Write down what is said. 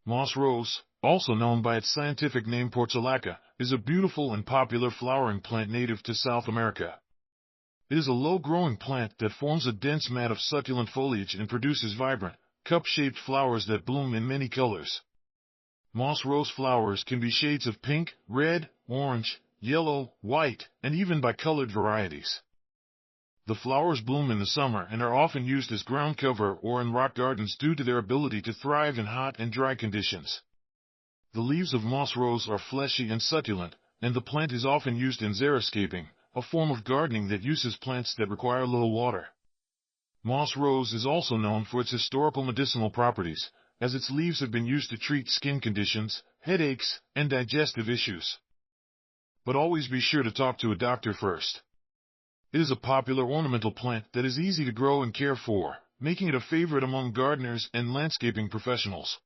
Moss rose, also known by its scientific name Portulaca, is a beautiful and popular flowering plant native to South America. It is a low-growing plant that forms a dense mat of succulent foliage and produces vibrant, cup-shaped flowers that bloom in many colors. Moss rose flowers can be shades of pink, red, orange, yellow, white, and even bicolored varieties. The flowers bloom in the summer and are often used as ground cover or in rock gardens due to their ability to thrive in hot and dry conditions. The leaves of moss rose are fleshy and succulent, and the plant is often used in xeriscaping, a form of gardening that uses plants that require low water. Moss rose is also known for its historical medicinal properties, as its leaves have been used to treat skin conditions, headaches, and digestive issues. But always be sure to talk to a doctor first. It is a popular ornamental plant that is easy to grow and care for, making it a favorite among gardeners and landscaping professionals.